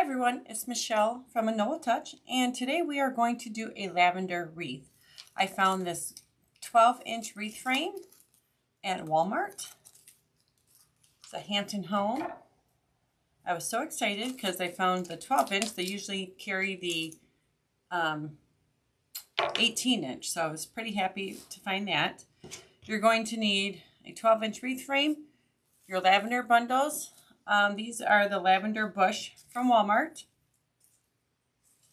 everyone, it's Michelle from Anola Touch, and today we are going to do a lavender wreath. I found this 12-inch wreath frame at Walmart. It's a Hampton home. I was so excited because I found the 12-inch. They usually carry the 18-inch, so I was pretty happy to find that. You're going to need a 12-inch wreath frame, your lavender bundles. These are the lavender bush from Walmart.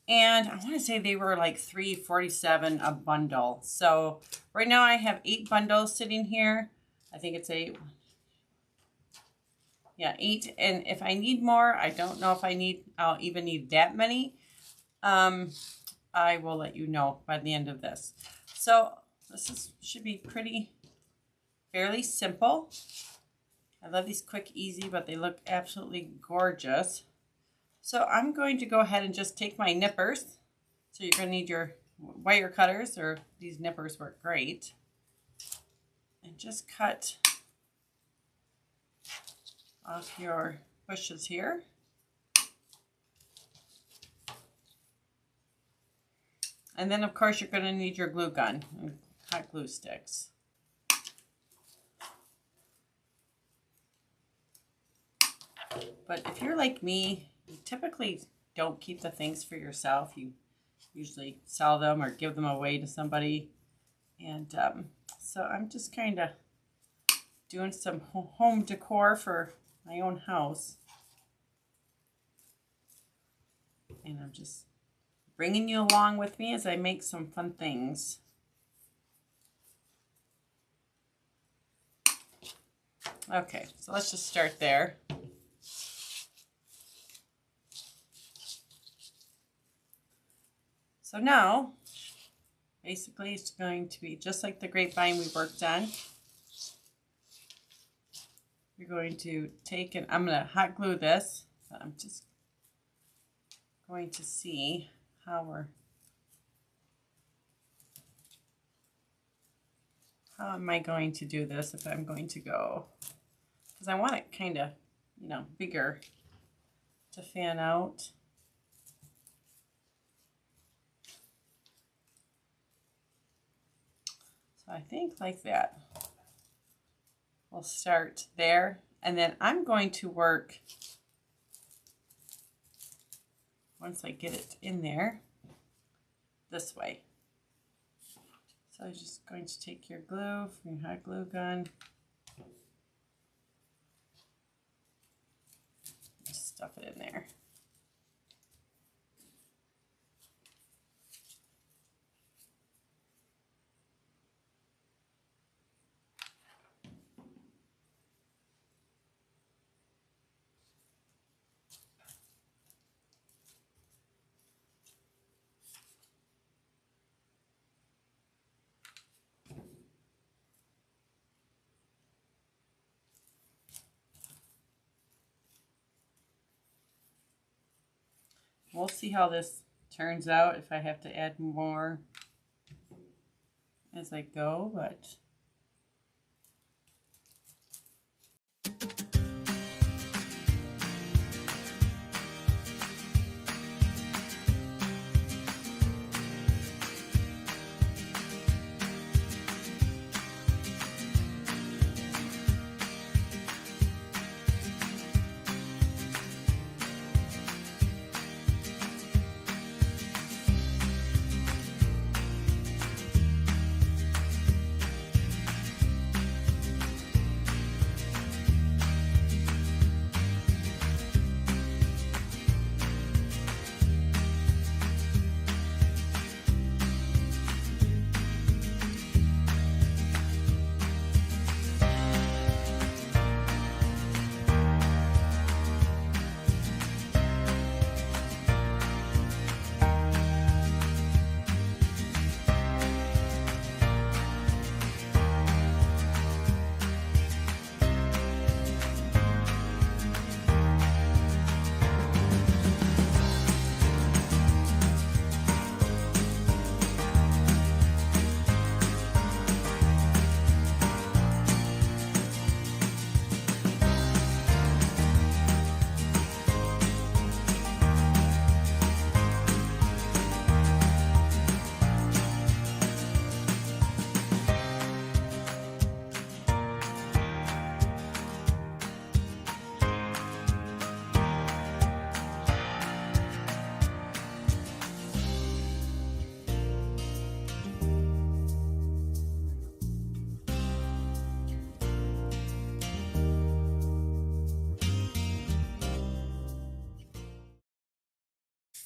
And I want to say they were like $3.47 a bundle. So right now I have 8 bundles sitting here. I think it's 8. Yeah, 8. And if I need more, I don't know if I'll even need that many. I will let you know by the end of this. So this should be fairly simple. I love these quick, easy, but they look absolutely gorgeous. So I'm going to go ahead and just take my nippers. So you're going to need your wire cutters, or these nippers work great. And just cut off your bushes here. And then, of course, you're going to need your glue gun and hot glue sticks. But if you're like me, you typically don't keep the things for yourself. You usually sell them or give them away to somebody. And so I'm just kind of doing some home decor for my own house. And I'm just bringing you along with me as I make some fun things. Okay, so let's just start there. So now, basically it's going to be just like the grapevine we worked on. You're going to take, and I'm going to hot glue this. So I'm just going to see how am I going to do this if I'm going to go, because I want it kind of, bigger to fan out. I think like that. We'll start there, and then I'm going to work, once I get it in there, this way. So I'm just going to take your glue from your hot glue gun, just stuff it in there. We'll see how this turns out, if I have to add more as I go, but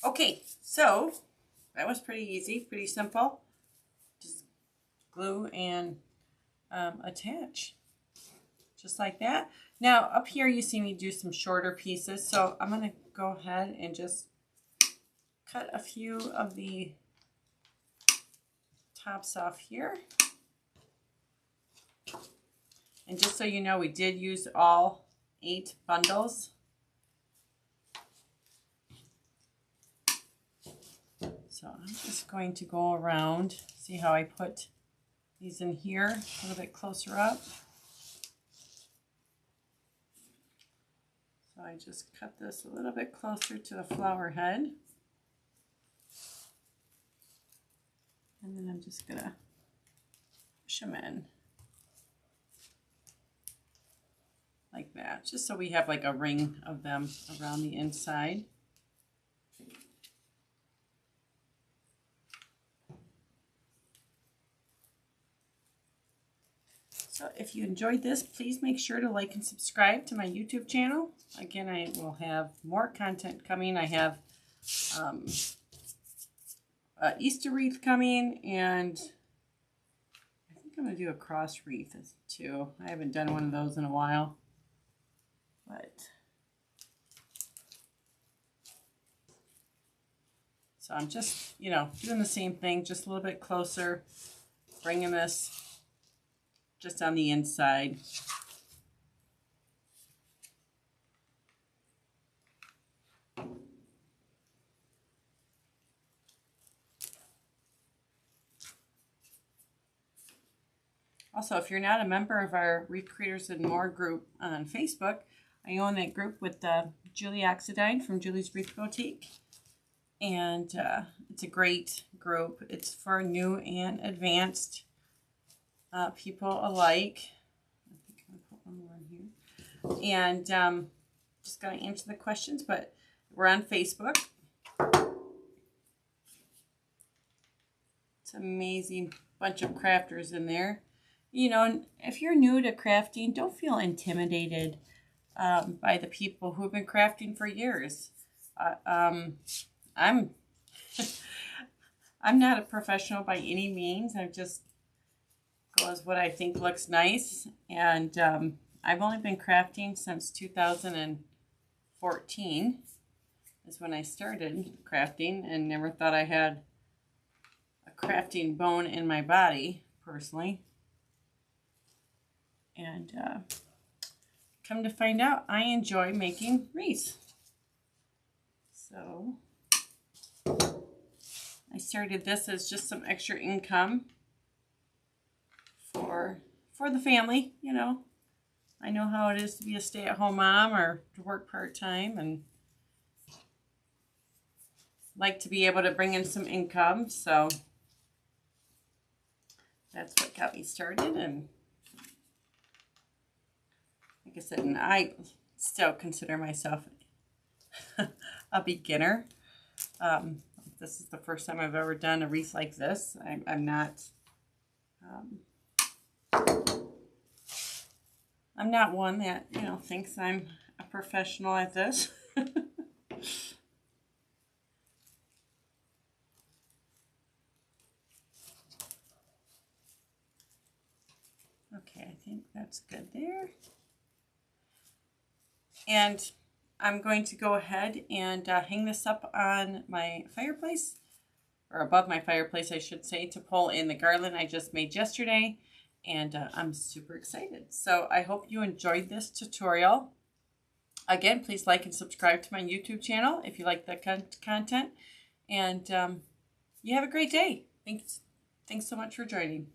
Okay, so that was pretty easy, pretty simple. Just glue and attach, just like that. Now up here you see me do some shorter pieces, so I'm going to go ahead and just cut a few of the tops off here. And just so you know, we did use all 8 bundles. So I'm just going to go around, see how I put these in here a little bit closer up. So I just cut this a little bit closer to the flower head. And then I'm just going to push them in like that, just so we have like a ring of them around the inside. So if you enjoyed this, please make sure to like and subscribe to my YouTube channel. Again, I will have more content coming. I have Easter wreath coming, and I think I'm going to do a cross wreath too. I haven't done one of those in a while. But so I'm just, you know, doing the same thing, just a little bit closer, bringing this just on the inside. Also, if you're not a member of our Wreath Creators and More group on Facebook, I own that group with Julie Oxidine from Julie's Wreath Boutique. And it's a great group. It's for new and advanced people alike. I think I'm going to put one more in here. And just going to answer the questions, but we're on Facebook. It's an amazing bunch of crafters in there. You know, and if you're new to crafting, don't feel intimidated by the people who've been crafting for years. I'm not a professional by any means. I just go as what I think looks nice. And I've only been crafting since 2014 is when I started crafting, and never thought I had a crafting bone in my body, personally. And come to find out, I enjoy making wreaths. So I started this as just some extra income for the family. You know, I know how it is to be a stay-at-home mom or to work part-time, and like to be able to bring in some income. So that's what got me started. And like I said, and I still consider myself a beginner. This is the first time I've ever done a wreath like this. I'm not one that, you know, thinks I'm a professional at this. Okay, I think that's good there. And I'm going to go ahead and hang this up on my fireplace, or above my fireplace, I should say, to pull in the garland I just made yesterday. And I'm super excited. So I hope you enjoyed this tutorial. Again, please like and subscribe to my YouTube channel if you like the content. And you have a great day. Thanks so much for joining.